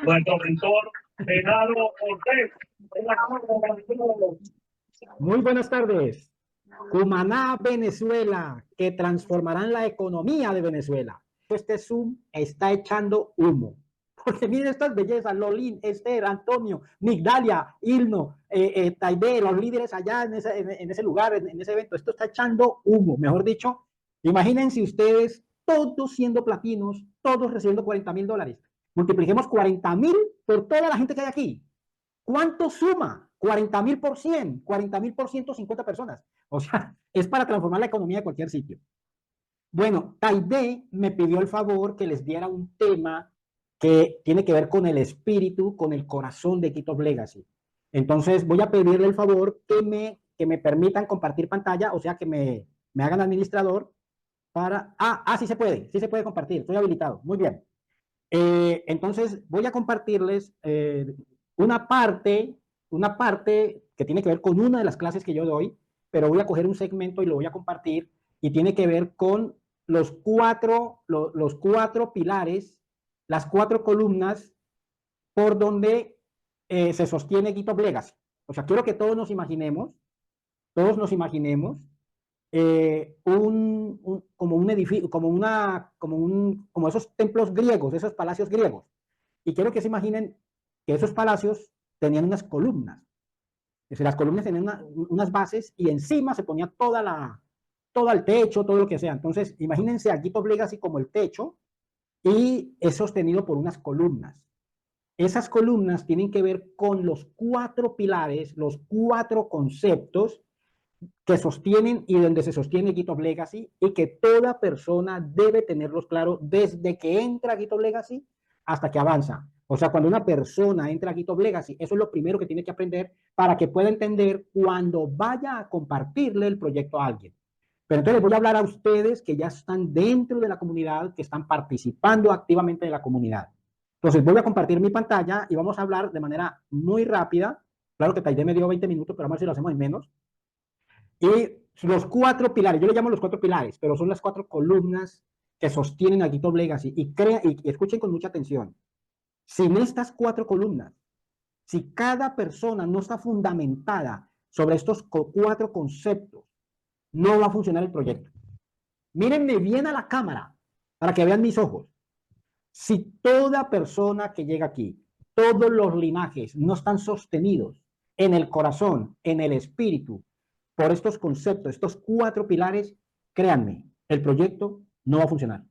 Nuestro mentor, Genaro Ortega. Muy buenas tardes. Cumaná, Venezuela, que transformarán la economía de Venezuela. Este Zoom está echando humo. Porque miren estas bellezas, Lolín, Esther, Antonio, Migdalia, Ilno, Taibé, los líderes allá en ese lugar, en ese evento. Esto está echando humo. Mejor dicho, imagínense ustedes todos siendo platinos, todos recibiendo $40,000. Multipliquemos 40,000 por toda la gente que hay aquí. ¿Cuánto suma? 40,000 por 100, 40,000 por 150 personas. O sea, es para transformar la economía de cualquier sitio. Bueno, Taibé me pidió el favor que les diera un tema que tiene que ver con el espíritu, con el corazón de Quito Legacy. Entonces voy a pedirle el favor que me permitan compartir pantalla, o sea, que me hagan administrador para... sí se puede compartir, estoy habilitado. Muy bien. Entonces voy a compartirles una parte que tiene que ver con una de las clases que yo doy, pero voy a coger un segmento y lo voy a compartir y tiene que ver con los cuatro pilares, las 4 columnas por donde se sostiene GitHub Legacy. O sea, quiero que todos nos imaginemos como un edificio, como esos templos griegos, esos palacios griegos. Y quiero que se imaginen que esos palacios tenían unas columnas. Es decir, las columnas tenían unas bases y encima se ponía todo el techo, todo lo que sea. Entonces, imagínense a GitHub Legacy como el techo y es sostenido por unas columnas. Esas columnas tienen que ver con los 4 pilares, los 4 conceptos que sostienen y donde se sostiene GitHub Legacy y que toda persona debe tenerlos claros desde que entra a GitHub Legacy hasta que avanza. O sea, cuando una persona entra a GitHub Legacy, eso es lo primero que tiene que aprender para que pueda entender cuando vaya a compartirle el proyecto a alguien. Pero entonces les voy a hablar a ustedes que ya están dentro de la comunidad, que están participando activamente de la comunidad. Entonces voy a compartir mi pantalla y vamos a hablar de manera muy rápida. Claro que Taide me dio 20 minutos, pero vamos a ver si lo hacemos en menos. Y los 4 pilares, yo le llamo los 4 pilares, pero son las 4 columnas que sostienen a GitHub Legacy. Y escuchen con mucha atención. Sin estas 4 columnas, si cada persona no está fundamentada sobre estos 4 conceptos, no va a funcionar el proyecto. Mírenme bien a la cámara para que vean mis ojos. Si toda persona que llega aquí, todos los linajes no están sostenidos en el corazón, en el espíritu, por estos conceptos, estos 4 pilares, créanme, el proyecto no va a funcionar.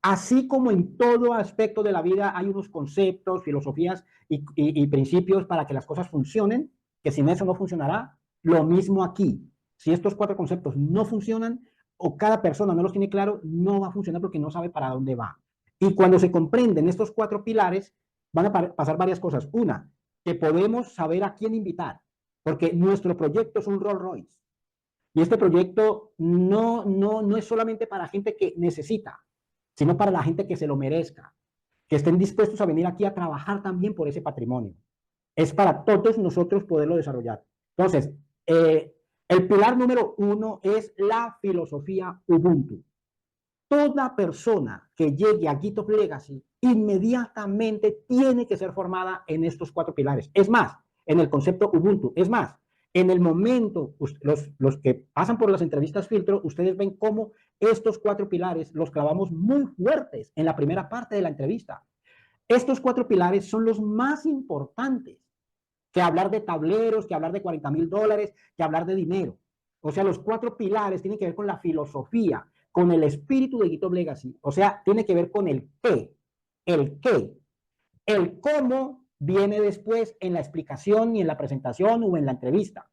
Así como en todo aspecto de la vida hay unos conceptos, filosofías y principios para que las cosas funcionen, que sin eso no funcionará, lo mismo aquí. Si estos 4 conceptos no funcionan o cada persona no los tiene claro, no va a funcionar porque no sabe para dónde va. Y cuando se comprenden estos 4 pilares, van a pasar varias cosas. Una, que podemos saber a quién invitar, porque nuestro proyecto es un Rolls Royce. Y este proyecto no es solamente para gente que necesita, sino para la gente que se lo merezca, que estén dispuestos a venir aquí a trabajar también por ese patrimonio. Es para todos nosotros poderlo desarrollar. Entonces, el pilar número 1 es la filosofía Ubuntu. Toda persona que llegue a GitHub Legacy inmediatamente tiene que ser formada en estos 4 pilares. Es más, en el concepto Ubuntu. Es más, en el momento, los que pasan por las entrevistas filtro, ustedes ven cómo estos 4 pilares los clavamos muy fuertes en la primera parte de la entrevista. Estos 4 pilares son los más importantes que hablar de tableros, que hablar de $40,000, que hablar de dinero. O sea, los 4 pilares tienen que ver con la filosofía, con el espíritu de GitHub Legacy. O sea, tiene que ver con el qué. El qué. El cómo viene después en la explicación y en la presentación o en la entrevista.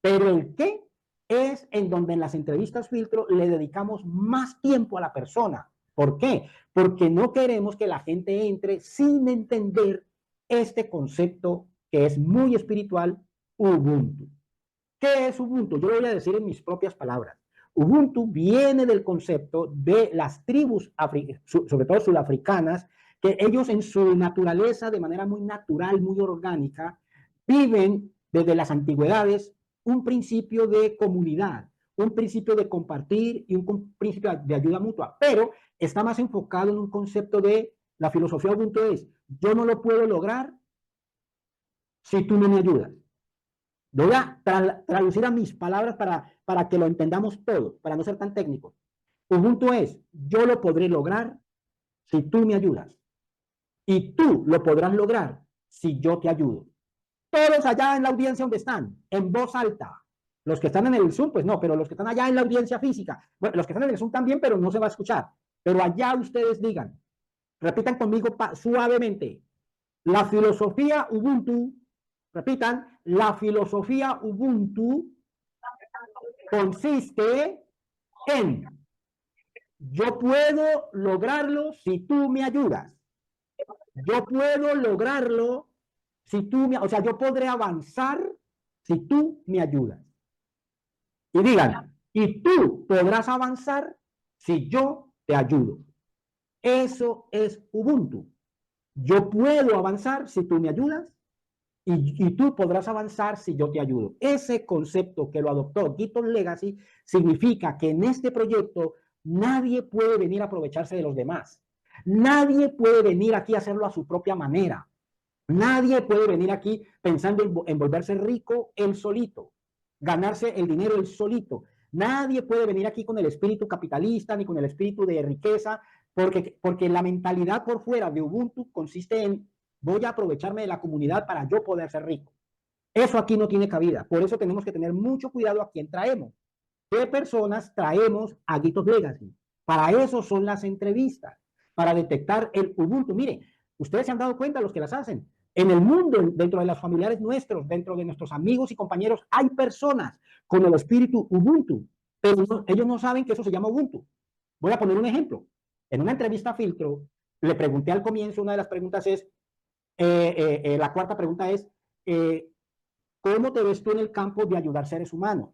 Pero el qué es en donde en las entrevistas filtro le dedicamos más tiempo a la persona. ¿Por qué? Porque no queremos que la gente entre sin entender este concepto que es muy espiritual, Ubuntu. ¿Qué es Ubuntu? Yo lo voy a decir en mis propias palabras. Ubuntu viene del concepto de las tribus, sobre todo sudafricanas, que ellos en su naturaleza, de manera muy natural, muy orgánica, viven desde las antigüedades un principio de comunidad, un principio de compartir y un principio de ayuda mutua, pero está más enfocado en un concepto de la filosofía Ubuntu es yo no lo puedo lograr si tú no me ayudas. Voy a traducir a mis palabras para que lo entendamos todo, para no ser tan técnicos. Ubuntu es, yo lo podré lograr si tú me ayudas. Y tú lo podrás lograr si yo te ayudo. Todos allá en la audiencia donde están, en voz alta. Los que están en el Zoom, pues no, pero los que están allá en la audiencia física, bueno, los que están en el Zoom también, pero no se va a escuchar. Pero allá ustedes digan, repitan conmigo suavemente, la filosofía Ubuntu, repitan, la filosofía Ubuntu consiste en, yo puedo lograrlo si tú me ayudas. Yo puedo lograrlo si tú me, o sea, yo podré avanzar si tú me ayudas. Y digan, y tú podrás avanzar si yo te ayudo. Eso es Ubuntu. Yo puedo avanzar si tú me ayudas y tú podrás avanzar si yo te ayudo. Ese concepto que lo adoptó Giton Legacy significa que en este proyecto nadie puede venir a aprovecharse de los demás. Nadie puede venir aquí a hacerlo a su propia manera. Nadie puede venir aquí pensando en volverse rico él solito, ganarse el dinero él solito. Nadie puede venir aquí con el espíritu capitalista ni con el espíritu de riqueza, porque la mentalidad por fuera de Ubuntu consiste en voy a aprovecharme de la comunidad para yo poder ser rico. Eso aquí no tiene cabida. Por eso tenemos que tener mucho cuidado a quién traemos. ¿Qué personas traemos a Gitos Legacy? Para eso son las entrevistas, para detectar el Ubuntu. Mire, ustedes se han dado cuenta, los que las hacen. En el mundo, dentro de los familiares nuestros, dentro de nuestros amigos y compañeros, hay personas con el espíritu Ubuntu, pero ellos no saben que eso se llama Ubuntu. Voy a poner un ejemplo. En una entrevista a Filtro, le pregunté al comienzo, una de las preguntas es, la cuarta pregunta es, ¿cómo te ves tú en el campo de ayudar seres humanos?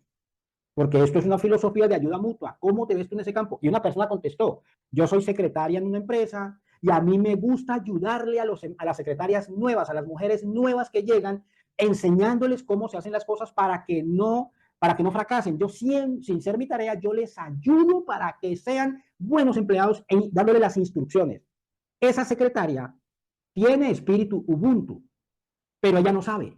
Porque esto es una filosofía de ayuda mutua. ¿Cómo te ves tú en ese campo? Y una persona contestó, yo soy secretaria en una empresa y a mí me gusta ayudarle a las secretarias nuevas, a las mujeres nuevas que llegan, enseñándoles cómo se hacen las cosas para que no fracasen. Yo sin ser mi tarea, yo les ayudo para que sean buenos empleados dándole las instrucciones. Esa secretaria tiene espíritu Ubuntu, pero ella no sabe.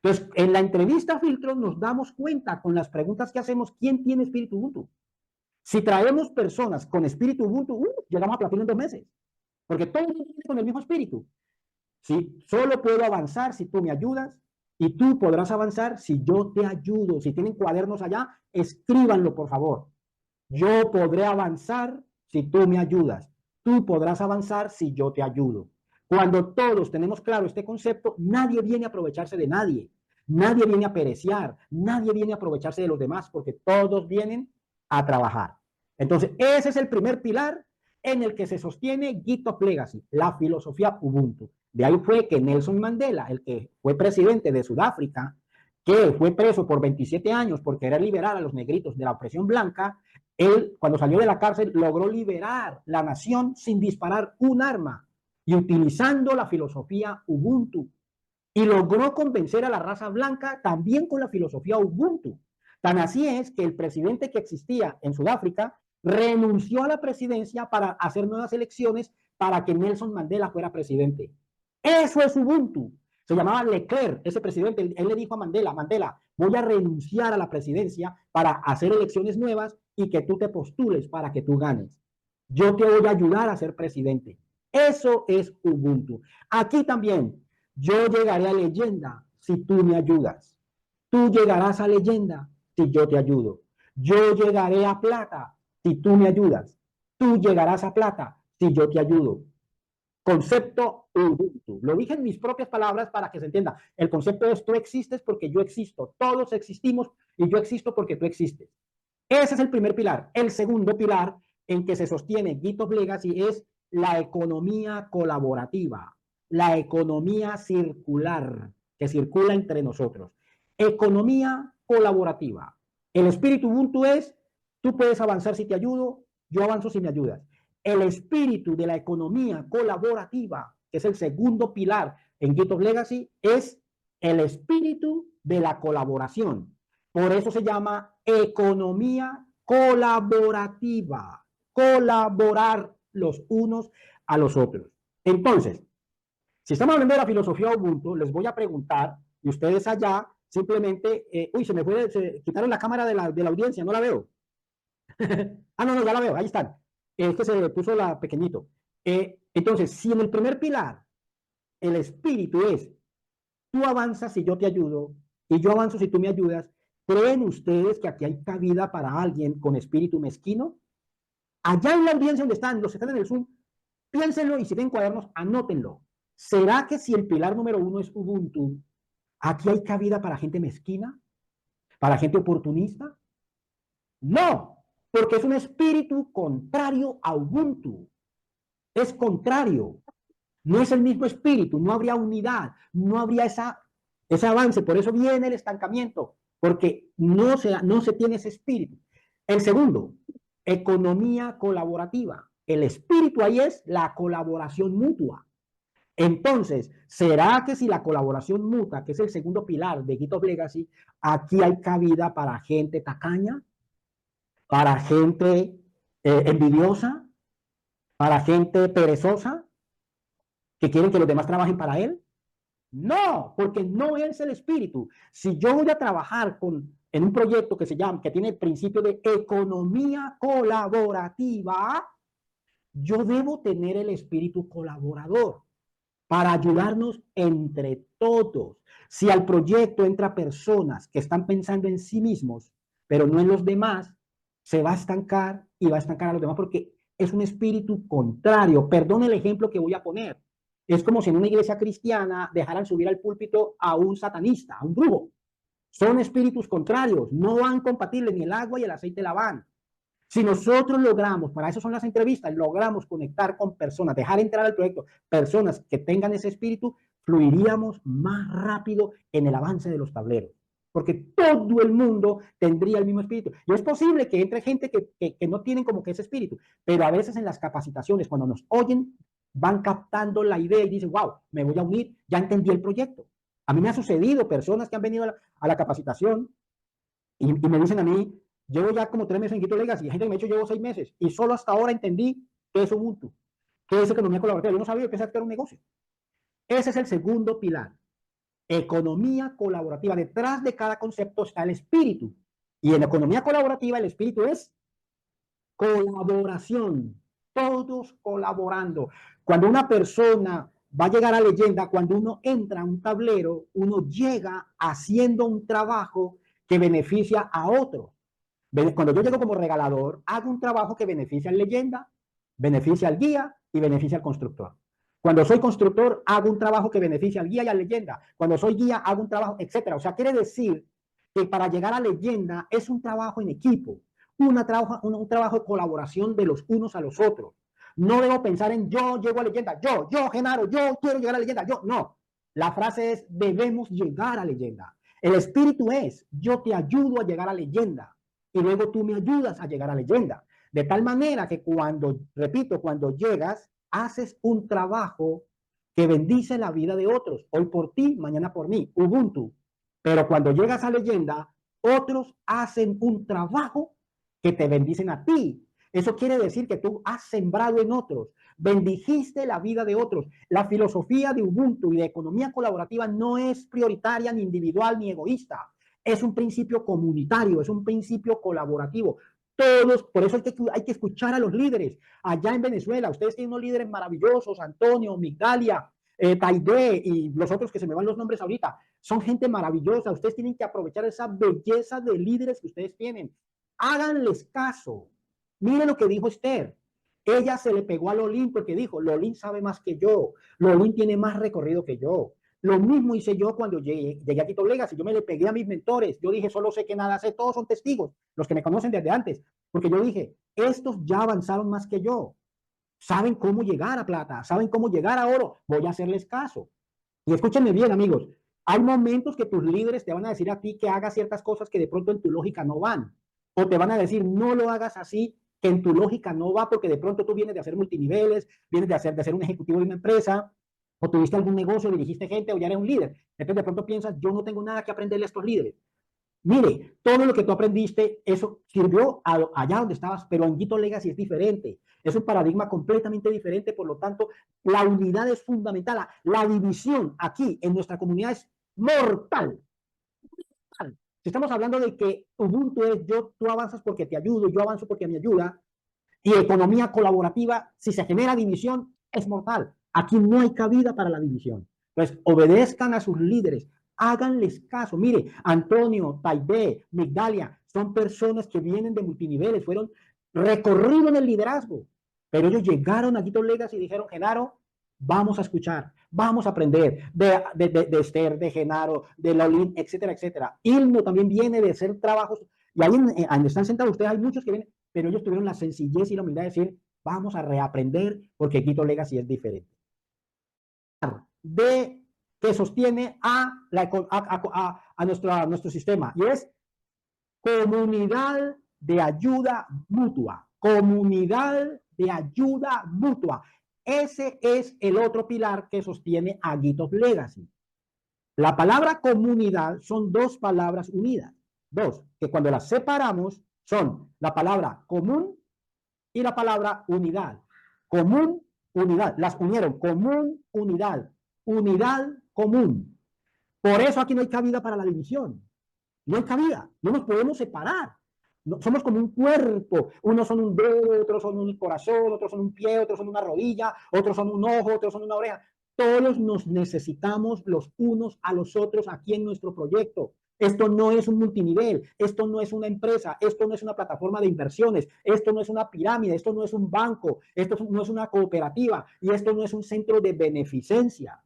Entonces, en la entrevista Filtro nos damos cuenta con las preguntas que hacemos quién tiene espíritu Ubuntu. Si traemos personas con espíritu Ubuntu, llegamos a platino en 2 meses, porque todos vienen con el mismo espíritu. ¿Sí? Solo puedo avanzar si tú me ayudas y tú podrás avanzar si yo te ayudo. Si tienen cuadernos allá, escríbanlo, por favor. Yo podré avanzar si tú me ayudas. Tú podrás avanzar si yo te ayudo. Cuando todos tenemos claro este concepto, nadie viene a aprovecharse de nadie. Nadie viene a pereciar. Nadie viene a aprovecharse de los demás porque todos vienen a trabajar. Entonces, ese es el primer pilar en el que se sostiene GitHub Legacy, la filosofía Ubuntu. De ahí fue que Nelson Mandela, el que fue presidente de Sudáfrica, que fue preso por 27 años por querer liberar a los negritos de la opresión blanca, él, cuando salió de la cárcel, logró liberar la nación sin disparar un arma y utilizando la filosofía Ubuntu. Y logró convencer a la raza blanca también con la filosofía Ubuntu. Tan así es que el presidente que existía en Sudáfrica renunció a la presidencia para hacer nuevas elecciones para que Nelson Mandela fuera presidente. Eso es Ubuntu. Se llamaba Leclerc, ese presidente. Él le dijo a Mandela, Mandela, voy a renunciar a la presidencia para hacer elecciones nuevas y que tú te postules para que tú ganes. Yo te voy a ayudar a ser presidente. Eso es Ubuntu. Aquí también, yo llegaré a leyenda si tú me ayudas. Tú llegarás a leyenda si yo te ayudo. Yo llegaré a plata si tú me ayudas. Tú llegarás a plata si yo te ayudo. Concepto Ubuntu. Lo dije en mis propias palabras para que se entienda. El concepto es tú existes porque yo existo. Todos existimos y yo existo porque tú existes. Ese es el primer pilar. El segundo pilar en que se sostiene GitHub Legacy es la economía colaborativa, la economía circular que circula entre nosotros. Economía colaborativa. El espíritu Ubuntu es, tú puedes avanzar si te ayudo, yo avanzo si me ayudas. El espíritu de la economía colaborativa, que es el segundo pilar en GitHub Legacy, es el espíritu de la colaboración. Por eso se llama economía colaborativa. Colaborar los unos a los otros. Entonces, Si estamos hablando de la filosofía Ubuntu, les voy a preguntar, y ustedes allá simplemente, uy, se quitaron la cámara de la audiencia, no la veo. Ah, no, ya la veo, ahí están. Es que se puso la pequeñito. Entonces, si en el primer pilar el espíritu es, tú avanzas si yo te ayudo, y yo avanzo si tú me ayudas, ¿creen ustedes que aquí hay cabida para alguien con espíritu mezquino? Allá en la audiencia donde están, los que están en el Zoom, piénsenlo y si tienen cuadernos, anótenlo. ¿Será que si el pilar número 1 es Ubuntu, aquí hay cabida para gente mezquina? ¿Para gente oportunista? No, porque es un espíritu contrario a Ubuntu. Es contrario. No es el mismo espíritu, no habría unidad, no habría ese avance. Por eso viene el estancamiento, porque no se tiene ese espíritu. El segundo, economía colaborativa. El espíritu ahí es la colaboración mutua. Entonces, ¿será que si la colaboración mutua, que es el segundo pilar de GitHub Legacy, aquí hay cabida para gente tacaña, para gente envidiosa, para gente perezosa, que quieren que los demás trabajen para él? No, porque no es el espíritu. Si yo voy a trabajar en un proyecto que tiene el principio de economía colaborativa, yo debo tener el espíritu colaborador para ayudarnos entre todos. Si al proyecto entra personas que están pensando en sí mismos, pero no en los demás, se va a estancar y va a estancar a los demás porque es un espíritu contrario. Perdón el ejemplo que voy a poner. Es como si en una iglesia cristiana dejaran subir al púlpito a un satanista, a un brujo. Son espíritus contrarios, no van compatibles, ni el agua y el aceite la van. Si nosotros logramos, para eso son las entrevistas, logramos conectar con personas, dejar entrar al proyecto personas que tengan ese espíritu, fluiríamos más rápido en el avance de los tableros. Porque todo el mundo tendría el mismo espíritu. Y es posible que entre gente que no tienen como que ese espíritu, pero a veces en las capacitaciones, cuando nos oyen, van captando la idea y dicen, wow, me voy a unir, ya entendí el proyecto. A mí me ha sucedido personas que han venido a la capacitación y me dicen a mí, llevo ya como 3 meses en GitHub Legacy, y hay gente que me ha dicho llevo 6 meses, y solo hasta ahora entendí qué es Ubuntu, qué es economía colaborativa. Yo no sabía, pensaba que era un negocio. Ese es el segundo pilar, economía colaborativa. Detrás de cada concepto está el espíritu, y en economía colaborativa el espíritu es colaboración, todos colaborando. Cuando una persona va a llegar a leyenda, cuando uno entra a un tablero, uno llega haciendo un trabajo que beneficia a otro. Cuando yo llego como regalador, hago un trabajo que beneficia al leyenda, beneficia al guía y beneficia al constructor. Cuando soy constructor, hago un trabajo que beneficia al guía y a leyenda. Cuando soy guía, hago un trabajo, etcétera. O sea, quiere decir que para llegar a leyenda es un trabajo en equipo, un trabajo de colaboración de los unos a los otros. No debo pensar en yo llego a leyenda, yo, Genaro, yo quiero llegar a leyenda, yo, no. La frase es, debemos llegar a leyenda. El espíritu es, yo te ayudo a llegar a leyenda y luego tú me ayudas a llegar a leyenda. De tal manera que cuando, repito, cuando llegas, haces un trabajo que bendice la vida de otros. Hoy por ti, mañana por mí, Ubuntu. Pero cuando llegas a leyenda, otros hacen un trabajo que te bendicen a ti. Eso quiere decir que tú has sembrado en otros, bendijiste la vida de otros. La filosofía de Ubuntu y de economía colaborativa no es prioritaria, ni individual, ni egoísta. Es un principio comunitario, es un principio colaborativo. Todos, por eso hay que escuchar a los líderes. Allá en Venezuela, ustedes tienen unos líderes maravillosos, Antonio, Migdalia, Taide y los otros que se me van los nombres ahorita. Son gente maravillosa. Ustedes tienen que aprovechar esa belleza de líderes que ustedes tienen. Háganles caso. Miren lo que dijo Esther. Ella se le pegó a Lolín porque dijo, Lolín sabe más que yo. Lolín tiene más recorrido que yo. Lo mismo hice yo cuando llegué a GitHub Legacy. Yo me le pegué a mis mentores. Yo dije, solo sé que nada sé. Todos son testigos, los que me conocen desde antes. Porque yo dije, estos ya avanzaron más que yo. Saben cómo llegar a plata, saben cómo llegar a oro. Voy a hacerles caso. Y escúchenme bien, amigos. Hay momentos que tus líderes te van a decir a ti que hagas ciertas cosas que de pronto en tu lógica no van. O te van a decir, no lo hagas así, que en tu lógica no va, porque de pronto tú vienes de hacer multiniveles, vienes de ser un ejecutivo de una empresa, o tuviste algún negocio, dirigiste gente, o ya eres un líder. Entonces de pronto piensas, yo no tengo nada que aprenderle a estos líderes. Mire, todo lo que tú aprendiste, eso sirvió allá donde estabas, pero en GitHub Legacy es diferente. Es un paradigma completamente diferente, por lo tanto, la unidad es fundamental. La división aquí en nuestra comunidad es mortal. Si estamos hablando de que Ubuntu es tú avanzas porque te ayudo, yo avanzo porque me ayuda, y economía colaborativa, si se genera división, es mortal. Aquí no hay cabida para la división. Entonces, obedezcan a sus líderes, háganles caso. Mire, Antonio, Taibé, Migdalia, son personas que vienen de multiniveles, fueron recorridos en el liderazgo, pero ellos llegaron a GitHub Legacy y dijeron, Genaro, vamos a escuchar, vamos a aprender de Esther, de Genaro, de Laulín, etcétera, etcétera. Ilmo también viene de hacer trabajos, y ahí donde están sentados ustedes hay muchos que vienen, pero ellos tuvieron la sencillez y la humildad de decir, vamos a reaprender porque GitHub Legacy es diferente. De que sostiene a nuestro sistema, y es comunidad de ayuda mutua. Comunidad de ayuda mutua. Ese es el otro pilar que sostiene a GitHub Legacy. La palabra comunidad son dos palabras unidas. Dos, que cuando las separamos son la palabra común y la palabra unidad. Común, unidad. Las unieron. Común, unidad. Unidad, común. Por eso aquí no hay cabida para la división. No hay cabida. No nos podemos separar. No, somos como un cuerpo. Unos son un dedo, otros son un corazón, otros son un pie, otros son una rodilla, otros son un ojo, otros son una oreja. Todos nos necesitamos los unos a los otros aquí en nuestro proyecto. Esto no es un multinivel, esto no es una empresa, esto no es una plataforma de inversiones, esto no es una pirámide, esto no es un banco, esto no es una cooperativa y esto no es un centro de beneficencia.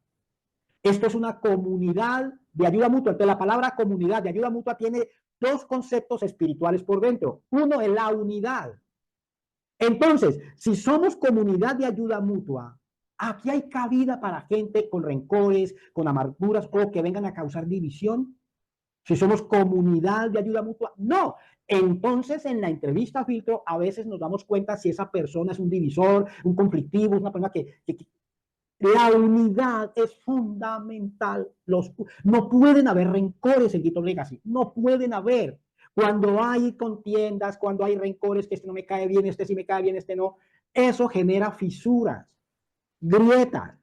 Esto es una comunidad de ayuda mutua. Entonces, la palabra comunidad de ayuda mutua tiene dos conceptos espirituales por dentro. Uno es la unidad. Entonces, si somos comunidad de ayuda mutua, aquí hay cabida para gente con rencores, con amarguras o que vengan a causar división. Si somos comunidad de ayuda mutua, no. Entonces, en la entrevista filtro, a veces nos damos cuenta si esa persona es un divisor, un conflictivo, una persona que la unidad es fundamental. No pueden haber rencores en GitHub Legacy. No pueden haber. Cuando hay contiendas, cuando hay rencores, que este no me cae bien, este sí me cae bien, este no, eso genera fisuras, grietas.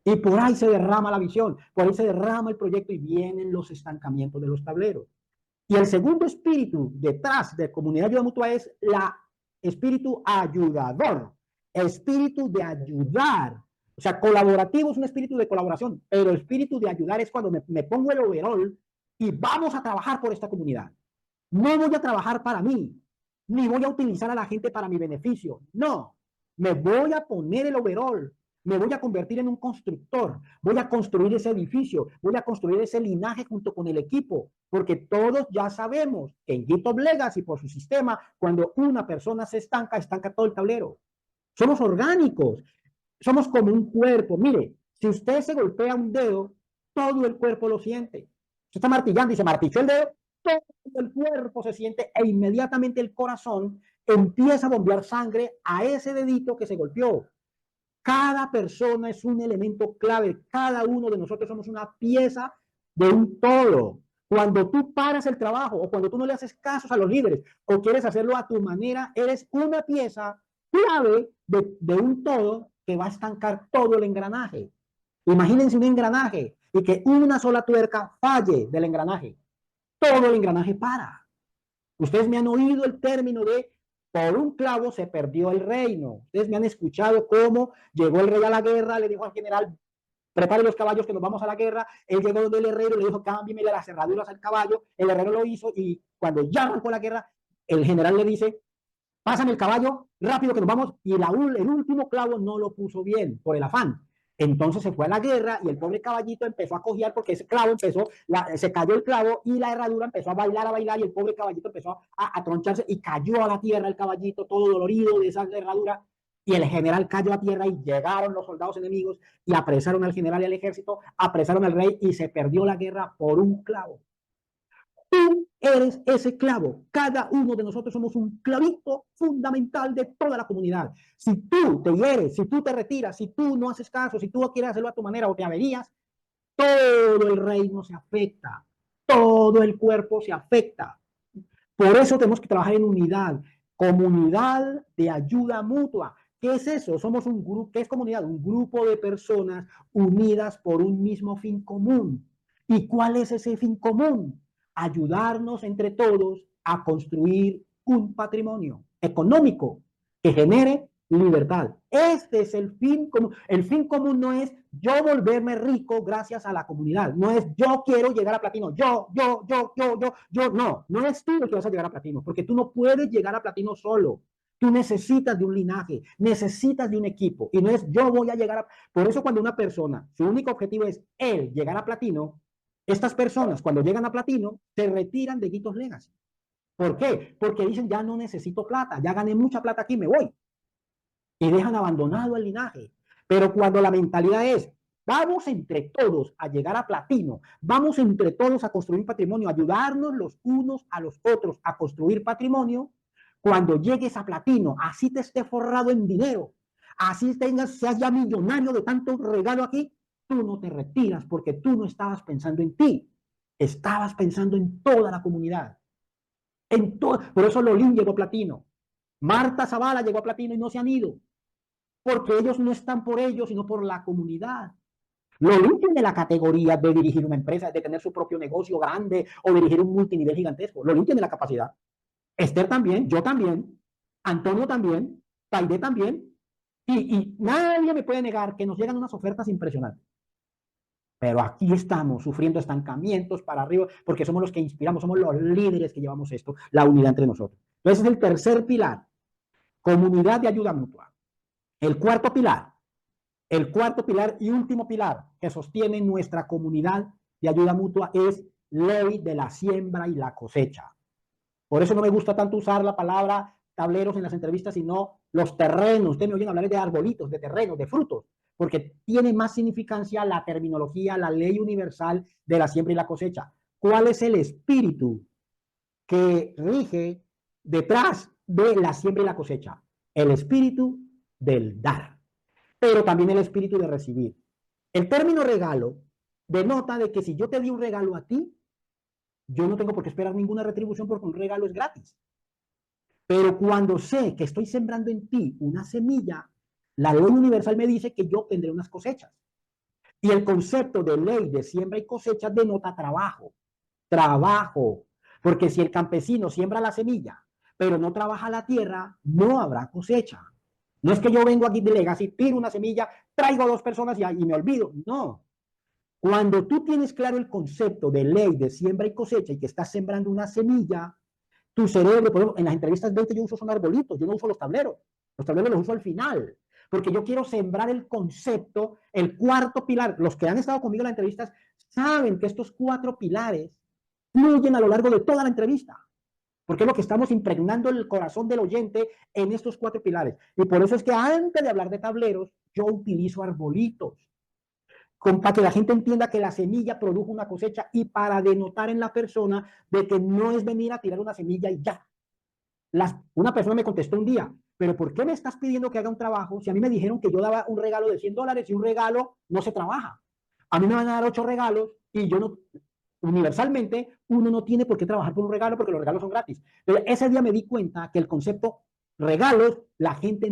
Y por ahí se derrama la visión, por ahí se derrama el proyecto y vienen los estancamientos de los tableros. Y el segundo espíritu detrás de comunidad de ayuda mutua es el espíritu ayudador, el espíritu de ayudar. O sea, colaborativo es un espíritu de colaboración, pero el espíritu de ayudar es cuando me pongo el overall y vamos a trabajar por esta comunidad. No voy a trabajar para mí, ni voy a utilizar a la gente para mi beneficio. No, me voy a poner el overall, me voy a convertir en un constructor, voy a construir ese edificio, voy a construir ese linaje junto con el equipo, porque todos ya sabemos que en GitHub Legacy, por su sistema, cuando una persona se estanca, estanca todo el tablero. Somos orgánicos, somos como un cuerpo. Mire, si usted se golpea un dedo, todo el cuerpo lo siente. Usted está martillando y se martilló el dedo, todo el cuerpo se siente e inmediatamente el corazón empieza a bombear sangre a ese dedito que se golpeó. Cada persona es un elemento clave. Cada uno de nosotros somos una pieza de un todo. Cuando tú paras el trabajo o cuando tú no le haces casos a los líderes o quieres hacerlo a tu manera, eres una pieza clave de un todo que va a estancar todo el engranaje. Imagínense un engranaje y que una sola tuerca falle del engranaje. Todo el engranaje para. Ustedes me han oído el término de por un clavo se perdió el reino. Ustedes me han escuchado cómo llegó el rey a la guerra, le dijo al general, prepare los caballos que nos vamos a la guerra. Él llegó donde el herrero, le dijo, cámbiame las cerraduras al caballo. El herrero lo hizo y cuando ya arrancó la guerra, el general le dice, pásame el caballo, rápido que nos vamos. Y el último clavo no lo puso bien por el afán. Entonces se fue a la guerra y el pobre caballito empezó a cojear porque ese clavo se cayó el clavo y la herradura empezó a bailar y el pobre caballito empezó a troncharse y cayó a la tierra el caballito todo dolorido de esa herradura y el general cayó a tierra y llegaron los soldados enemigos y apresaron al general y al ejército, apresaron al rey y se perdió la guerra por un clavo. Tú eres ese clavo. Cada uno de nosotros somos un clavito fundamental de toda la comunidad. Si tú te hieres, si tú te retiras, si tú no haces caso, si tú quieres hacerlo a tu manera o te averías, todo el reino se afecta. Todo el cuerpo se afecta. Por eso tenemos que trabajar en unidad. Comunidad de ayuda mutua. ¿Qué es eso? Somos un grupo, ¿qué es comunidad? Un grupo de personas unidas por un mismo fin común. ¿Y cuál es ese fin común? Ayudarnos entre todos a construir un patrimonio económico que genere libertad. Este es el fin común. El fin común no es yo volverme rico gracias a la comunidad. No es yo quiero llegar a platino. Yo. No, no es tú el que vas a llegar a platino, porque tú no puedes llegar a platino solo. Tú necesitas de un linaje, necesitas de un equipo. Y no es yo voy a llegar a... Por eso cuando una persona, su único objetivo es él llegar a platino, estas personas cuando llegan a platino se retiran de Guitos Legacy. ¿Por qué? Porque dicen ya no necesito plata, ya gané mucha plata aquí, me voy. Y dejan abandonado el linaje. Pero cuando la mentalidad es vamos entre todos a llegar a platino, vamos entre todos a construir patrimonio, ayudarnos los unos a los otros a construir patrimonio, cuando llegues a platino, así te esté forrado en dinero, así seas ya millonario de tanto regalo aquí, tú no te retiras porque tú no estabas pensando en ti, estabas pensando en toda la comunidad. Por eso Lolín llegó a platino, Marta Zavala llegó a platino y no se han ido, porque ellos no están por ellos, sino por la comunidad. Lolín tiene la categoría de dirigir una empresa, de tener su propio negocio grande o dirigir un multinivel gigantesco. Lolín tiene la capacidad. Esther también, yo también, Antonio también, Taide también, y nadie me puede negar que nos llegan unas ofertas impresionantes. Pero aquí estamos sufriendo estancamientos para arriba porque somos los que inspiramos, somos los líderes que llevamos esto, la unidad entre nosotros. Entonces es el tercer pilar, comunidad de ayuda mutua. El cuarto pilar y último pilar que sostiene nuestra comunidad de ayuda mutua es ley de la siembra y la cosecha. Por eso no me gusta tanto usar la palabra tableros en las entrevistas, sino los terrenos. Ustedes me oyen hablar de arbolitos, de terrenos, de frutos, porque tiene más significancia la terminología, la ley universal de la siembra y la cosecha. ¿Cuál es el espíritu que rige detrás de la siembra y la cosecha? El espíritu del dar, pero también el espíritu de recibir. El término regalo denota de que si yo te di un regalo a ti, yo no tengo por qué esperar ninguna retribución porque un regalo es gratis. Pero cuando sé que estoy sembrando en ti una semilla, la ley universal me dice que yo tendré unas cosechas. Y el concepto de ley de siembra y cosecha denota trabajo. Trabajo. Porque si el campesino siembra la semilla, pero no trabaja la tierra, no habrá cosecha. No es que yo vengo aquí de Legacy, tiro una semilla, traigo a 2 personas y me olvido. No. Cuando tú tienes claro el concepto de ley de siembra y cosecha y que estás sembrando una semilla, tu cerebro, por ejemplo, en las entrevistas 20 yo uso son arbolitos, yo no uso los tableros los uso al final, porque yo quiero sembrar el concepto, el cuarto pilar. Los que han estado conmigo en las entrevistas saben que estos 4 pilares fluyen a lo largo de toda la entrevista, porque es lo que estamos impregnando el corazón del oyente en estos 4 pilares. Y por eso es que antes de hablar de tableros, yo utilizo arbolitos, para que la gente entienda que la semilla produjo una cosecha y para denotar en la persona de que no es venir a tirar una semilla y ya. Una persona me contestó un día, pero ¿por qué me estás pidiendo que haga un trabajo si a mí me dijeron que yo daba un regalo de $100 y un regalo no se trabaja? A mí me van a dar 8 regalos y yo no, universalmente, uno no tiene por qué trabajar por un regalo porque los regalos son gratis. Pero ese día me di cuenta que el concepto regalos, la gente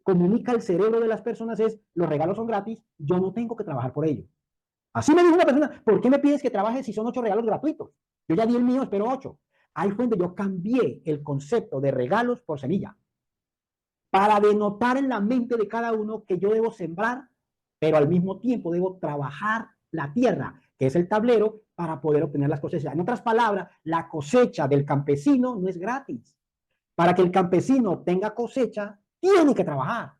comunica el cerebro de las personas es, los regalos son gratis, yo no tengo que trabajar por ello. Así me dijo una persona, ¿por qué me pides que trabaje si son 8 regalos gratuitos? Yo ya di el mío, espero 8. Ahí fue donde yo cambié el concepto de regalos por semilla, para denotar en la mente de cada uno que yo debo sembrar, pero al mismo tiempo debo trabajar la tierra, que es el tablero, para poder obtener las cosechas. En otras palabras, la cosecha del campesino no es gratis. Para que el campesino tenga cosecha, tiene que trabajar.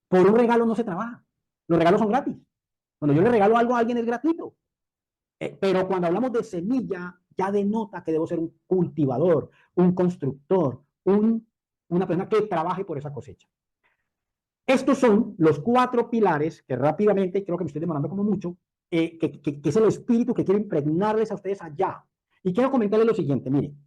Por un regalo no se trabaja. Los regalos son gratis. Cuando yo le regalo algo a alguien es gratuito. Pero cuando hablamos de semilla, ya denota que debo ser un cultivador, un constructor, una persona que trabaje por esa cosecha. Estos son los 4 pilares que rápidamente, creo que me estoy demorando como mucho, que es el espíritu que quiero impregnarles a ustedes allá. Y quiero comentarles lo siguiente, miren,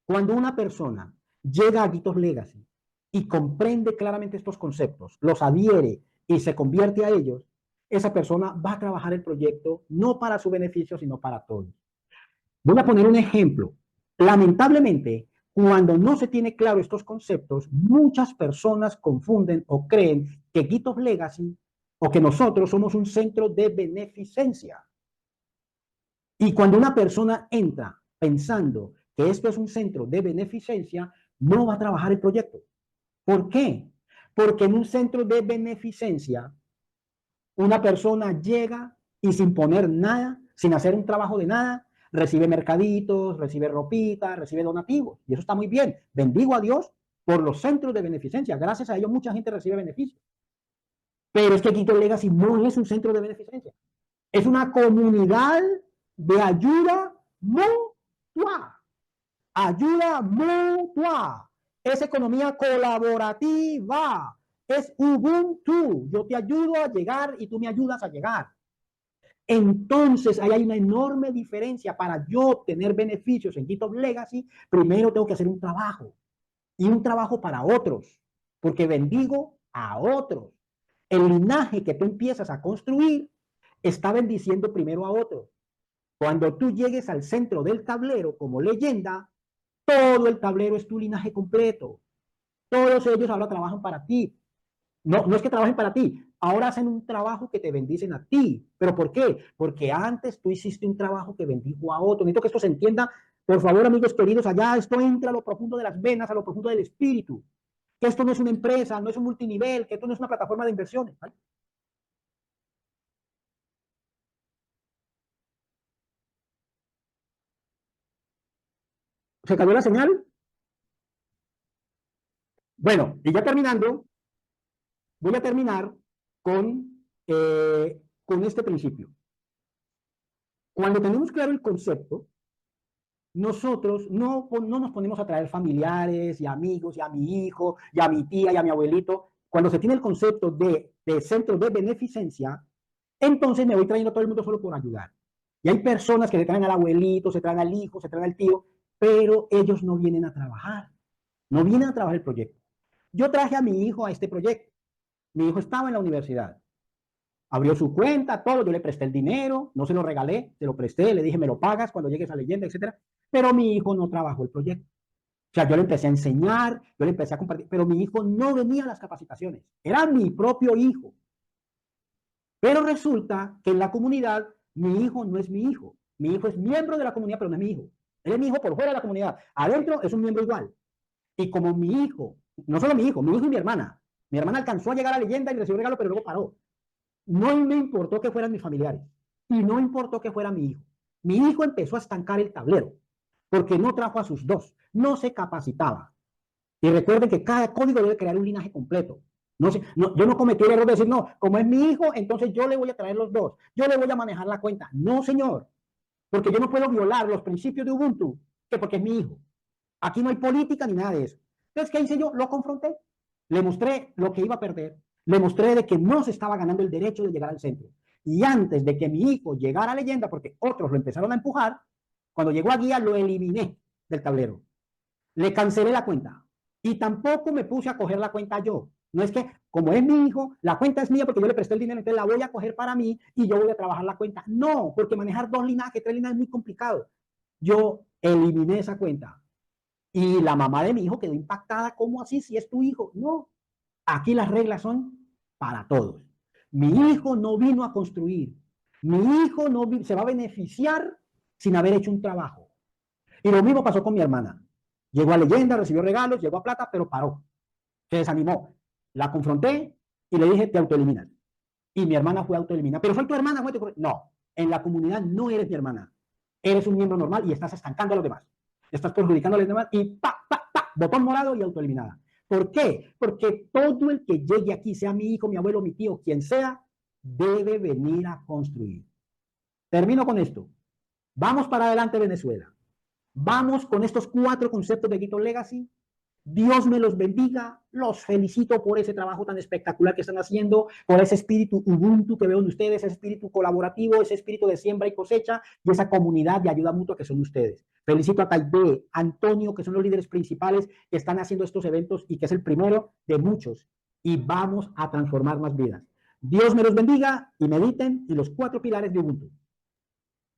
cuando una persona llega a Guitos Legacy y comprende claramente estos conceptos, los adhiere y se convierte a ellos, esa persona va a trabajar el proyecto no para su beneficio, sino para todos. Voy a poner un ejemplo. Lamentablemente, Cuando no se tiene claro estos conceptos, muchas personas confunden o creen que GitHub Legacy o que nosotros somos un centro de beneficencia. Y cuando una persona entra pensando que esto es un centro de beneficencia, no va a trabajar el proyecto. ¿Por qué? Porque en un centro de beneficencia, una persona llega y sin poner nada, sin hacer un trabajo de nada, recibe mercaditos, recibe ropita, recibe donativos. Y eso está muy bien. Bendigo a Dios por los centros de beneficencia. Gracias a ellos mucha gente recibe beneficios. Pero es que GitHub Legacy no es un centro de beneficencia. Es una comunidad de ayuda mutua. Ayuda mutua. Es economía colaborativa. Es Ubuntu. Yo te ayudo a llegar y tú me ayudas a llegar. Entonces, ahí hay una enorme diferencia. Para yo obtener beneficios en GitHub Legacy, primero tengo que hacer un trabajo. Y un trabajo para otros. Porque bendigo a otros. El linaje que tú empiezas a construir está bendiciendo primero a otros. Cuando tú llegues al centro del tablero como leyenda, todo el tablero es tu linaje completo. Todos ellos ahora trabajan para ti. No, no es que trabajen para ti, ahora hacen un trabajo que te bendicen a ti. ¿Pero por qué? Porque antes tú hiciste un trabajo que bendijo a otro. Necesito que esto se entienda, por favor, amigos queridos, allá esto entra a lo profundo de las venas, a lo profundo del espíritu. Que esto no es una empresa, no es un multinivel, que esto no es una plataforma de inversiones. ¿Vale? ¿Se cayó la señal? Bueno, y ya terminando, voy a terminar con este principio. Cuando tenemos claro el concepto, nosotros no nos ponemos a traer familiares y amigos y a mi hijo y a mi tía y a mi abuelito. Cuando se tiene el concepto de centro de beneficencia, entonces me voy trayendo a todo el mundo solo por ayudar. Y hay personas que se traen al abuelito, se traen al hijo, se traen al tío, pero ellos no vienen a trabajar. No vienen a trabajar el proyecto. Yo traje a mi hijo a este proyecto. Mi hijo estaba en la universidad. Abrió su cuenta, todo, yo le presté el dinero, no se lo regalé, se lo presté, le dije, me lo pagas cuando llegues a leyenda, etcétera. Pero mi hijo no trabajó el proyecto. O sea, yo le empecé a enseñar, yo le empecé a compartir, pero mi hijo no venía a las capacitaciones. Era mi propio hijo. Pero resulta que en la comunidad, mi hijo no es mi hijo. Mi hijo es miembro de la comunidad, pero no es mi hijo. Él es mi hijo por fuera de la comunidad. Adentro es un miembro igual. Y como mi hijo, no solo mi hijo y mi hermana. Mi hermana alcanzó a llegar a leyenda y recibió un regalo, pero luego paró. No me importó que fueran mis familiares y no importó que fuera mi hijo. Mi hijo empezó a estancar el tablero porque no trajo a sus dos, no se capacitaba. Y recuerden que cada código debe crear un linaje completo. Yo no cometí el error de decir, no, como es mi hijo, entonces yo le voy a traer los dos, yo le voy a manejar la cuenta. No, señor, porque yo no puedo violar los principios de Ubuntu, que porque es mi hijo. Aquí no hay política ni nada de eso. Entonces, ¿qué hice yo? Lo confronté, le mostré lo que iba a perder, le mostré de que no se estaba ganando el derecho de llegar al centro. Y antes de que mi hijo llegara a leyenda, porque otros lo empezaron a empujar, cuando llegó a guía lo eliminé del tablero. Le cancelé la cuenta. Y tampoco me puse a coger la cuenta yo. No es que, como es mi hijo, la cuenta es mía porque yo le presté el dinero, entonces la voy a coger para mí y yo voy a trabajar la cuenta. No, porque manejar dos linajes, tres linajes es muy complicado. Yo eliminé esa cuenta. Y la mamá de mi hijo quedó impactada. ¿Cómo así? Si es tu hijo. No, aquí las reglas son para todos. Mi hijo no vino a construir. Mi hijo no se va a beneficiar sin haber hecho un trabajo. Y lo mismo pasó con mi hermana. Llegó a leyenda, recibió regalos, llegó a plata, pero paró. Se desanimó. La confronté y le dije, te autoeliminas. Y mi hermana fue autoeliminada. Pero soy tu hermana. No, en la comunidad no eres mi hermana. Eres un miembro normal y estás estancando a los demás. Estás perjudicando a los demás y botón morado y autoeliminada. ¿Por qué? Porque todo el que llegue aquí, sea mi hijo, mi abuelo, mi tío, quien sea, debe venir a construir. Termino con esto. Vamos para adelante, Venezuela. Vamos con estos 4 conceptos de GitHub Legacy. Dios me los bendiga. Los felicito por ese trabajo tan espectacular que están haciendo, por ese espíritu Ubuntu que veo en ustedes, ese espíritu colaborativo, ese espíritu de siembra y cosecha y esa comunidad de ayuda mutua que son ustedes. Felicito a Taide, Antonio, que son los líderes principales que están haciendo estos eventos y que es el primero de muchos. Y vamos a transformar más vidas. Dios me los bendiga y mediten en los 4 pilares de Ubuntu.